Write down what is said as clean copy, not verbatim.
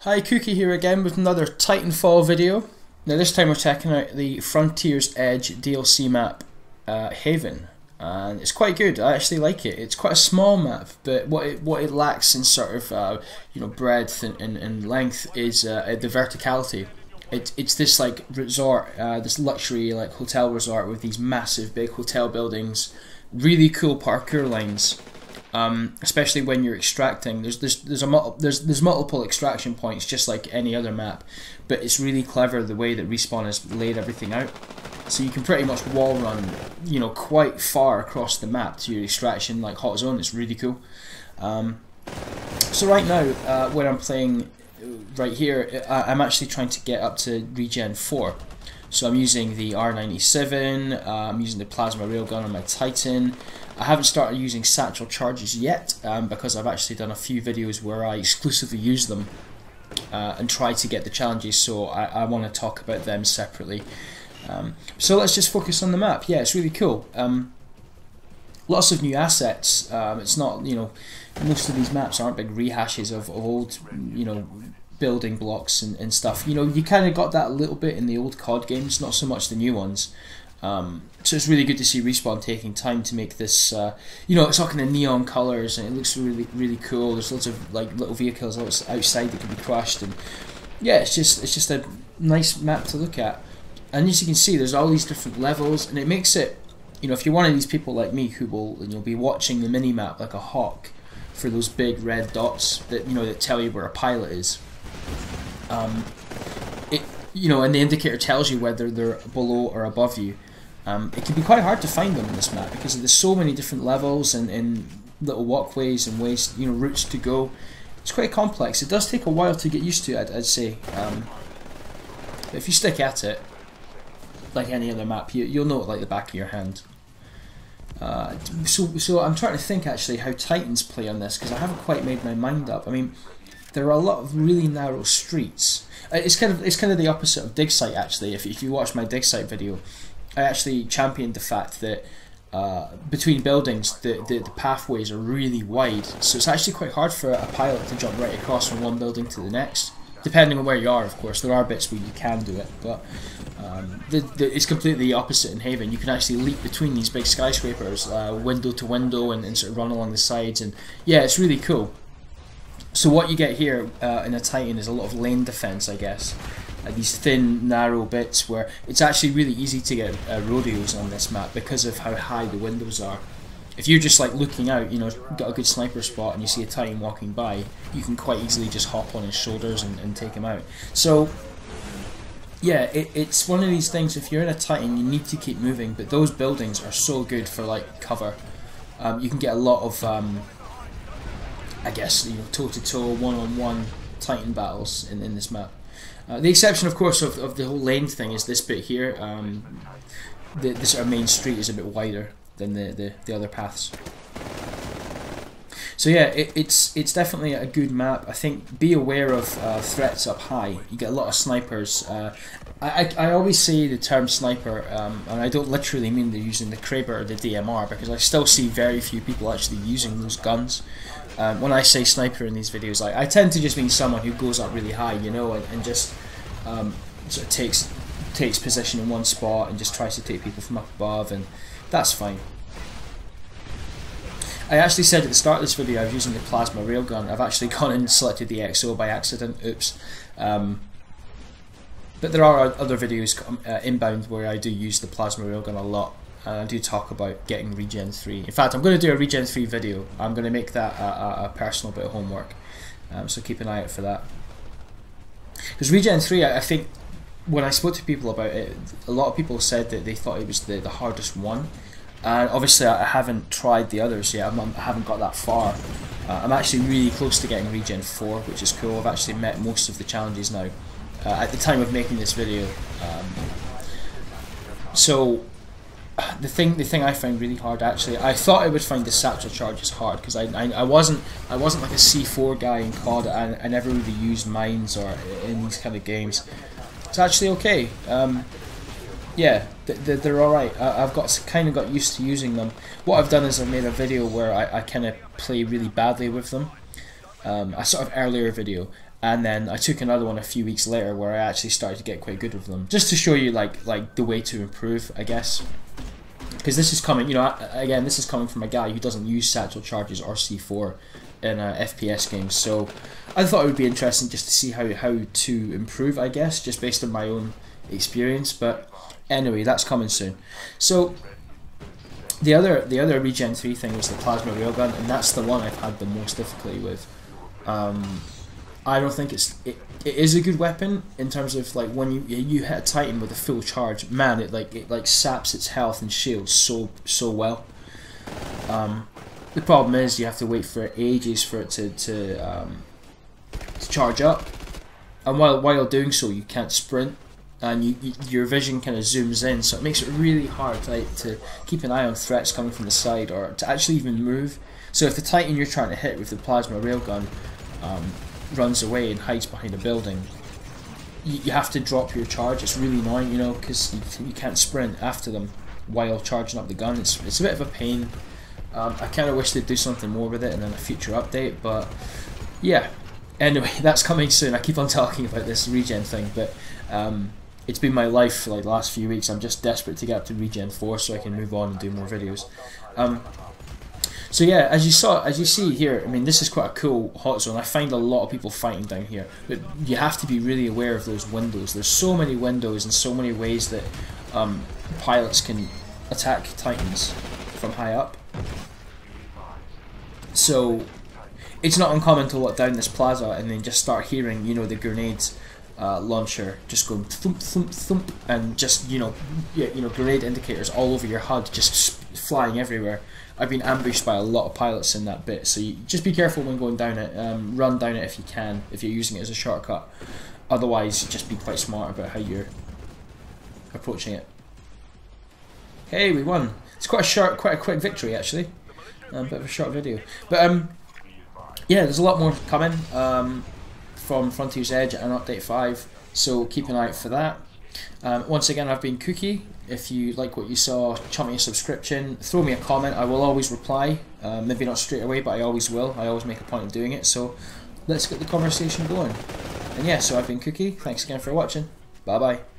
Hi, Cookie here again with another Titanfall video. Now this time we're checking out the Frontier's Edge DLC map, Haven, and it's quite good. I actually like it. It's quite a small map, but what it lacks in sort of breadth and length is the verticality. It's this like resort, this luxury like hotel resort with these massive big hotel buildings, really cool parkour lines. Especially when you're extracting, there's multiple extraction points just like any other map, but it's really clever the way that Respawn has laid everything out. So you can pretty much wall run, quite far across the map to your extraction like hot zone. It's really cool. So right now, when I'm playing right here, I'm actually trying to get up to regen 4. So I'm using the R97, I'm using the plasma railgun on my Titan. I haven't started using satchel charges yet because I've actually done a few videos where I exclusively use them and try to get the challenges, so I want to talk about them separately. So let's just focus on the map. Yeah, it's really cool. Lots of new assets. It's not, most of these maps aren't big rehashes of old, building blocks and stuff. You kind of got that a little bit in the old COD games, not so much the new ones. So it's really good to see Respawn taking time to make this, it's all kind of neon colours and it looks really, really cool. There's lots of like little vehicles outside that can be crushed, and yeah, it's just a nice map to look at. And as you can see, there's all these different levels, and it makes it, if you're one of these people like me who will, be watching the mini map like a hawk for those big red dots that that tell you where a pilot is. And the indicator tells you whether they're below or above you. It can be quite hard to find them in this map because there's so many different levels and little walkways and ways, routes to go. It's quite complex. It does take a while to get used to, I'd say. But if you stick at it, like any other map, you'll know it like the back of your hand. So I'm trying to think actually how Titans play on this, because I haven't quite made my mind up. I mean, there are a lot of really narrow streets. It's kind of the opposite of dig site actually. If you watch my dig site video, I actually championed the fact that between buildings the pathways are really wide, so it's actually quite hard for a pilot to jump right across from one building to the next, depending on where you are. Of course, there are bits where you can do it, but it's completely the opposite in Haven. You can actually leap between these big skyscrapers, window to window, and sort of run along the sides, and yeah, it's really cool. So what you get here in a Titan is a lot of lane defense, I guess. These thin, narrow bits where it's actually really easy to get rodeos on this map because of how high the windows are. If you're just like looking out, got a good sniper spot and you see a Titan walking by, you can quite easily just hop on his shoulders and take him out. So yeah, it's one of these things. If you're in a Titan, you need to keep moving, but those buildings are so good for like cover. You can get a lot of I guess toe-to-toe, one-on-one Titan battles in this map. The exception, of course, of the whole lane thing is this bit here. The sort of main street is a bit wider than the other paths. So yeah, it's definitely a good map. I think be aware of threats up high. You get a lot of snipers. I always say the term sniper, and I don't literally mean they're using the Kraber or the DMR, because I still see very few people actually using those guns. When I say sniper in these videos, I tend to just mean someone who goes up really high, and just sort of takes position in one spot and just tries to take people from up above, and that's fine. I actually said at the start of this video I was using the plasma railgun. I've actually gone and selected the XO by accident, oops. But there are other videos inbound where I do use the plasma railgun a lot. And I do talk about getting regen 3. In fact, I'm going to do a regen 3 video. I'm going to make that a personal bit of homework. So keep an eye out for that. Because regen 3, I think, when I spoke to people about it, a lot of people said that they thought it was the hardest one. And obviously I haven't tried the others yet. I haven't got that far. I'm actually really close to getting regen 4, which is cool. I've actually met most of the challenges now at the time of making this video. So the thing I found really hard, actually, I thought I would find the satchel charges hard because I wasn't like a C4 guy in COD. I never really used mines or in these kind of games. It's actually okay. Yeah, they're alright. I've kind of got used to using them. What I've done is I've made a video where I kind of play really badly with them. a sort of earlier video, and then I took another one a few weeks later where I actually started to get quite good with them, just to show you like the way to improve, I guess. Because this is coming, you know, again, this is coming from a guy who doesn't use satchel charges or C4 in FPS games, so I thought it would be interesting just to see how to improve, I guess, just based on my own experience. But anyway, that's coming soon. So the other Regen 3 thing was the plasma railgun, and that's the one I've had the most difficulty with. I don't think it is a good weapon in terms of like when you hit a Titan with a full charge, man, it like saps its health and shield so well. The problem is you have to wait for ages for it to charge up, and while doing so you can't sprint, and your vision kind of zooms in, so it makes it really hard to keep an eye on threats coming from the side or to actually even move. So if the Titan you're trying to hit with the plasma railgun runs away and hides behind a building, you have to drop your charge. It's really annoying, you know, because you can't sprint after them while charging up the gun. It's a bit of a pain. I kind of wish they'd do something more with it in a future update, but yeah. Anyway, that's coming soon. I keep on talking about this regen thing, but it's been my life for like the last few weeks. I'm just desperate to get up to regen 4 so I can move on and do more videos. So yeah, as you see here, I mean, this is quite a cool hot zone. I find a lot of people fighting down here, but you have to be really aware of those windows. There's so many windows and so many ways that pilots can attack Titans from high up. So it's not uncommon to walk down this plaza and then just start hearing, you know, the grenades launcher just going thump thump thump, and just grenade indicators all over your HUD just flying everywhere. I've been ambushed by a lot of pilots in that bit, so you just be careful when going down it. Run down it if you can, if you're using it as a shortcut. Otherwise, just be quite smart about how you're approaching it. Hey, we won! It's quite a quick victory actually. A bit of a short video, but yeah, there's a lot more coming from Frontier's Edge and Update 5, so keep an eye out for that. Once again, I've been Cookie. If you like what you saw, chop me a subscription, throw me a comment. I will always reply, maybe not straight away, but I always will. I always make a point of doing it, so let's get the conversation going. And yeah, so I've been Cookie. Thanks again for watching. Bye bye.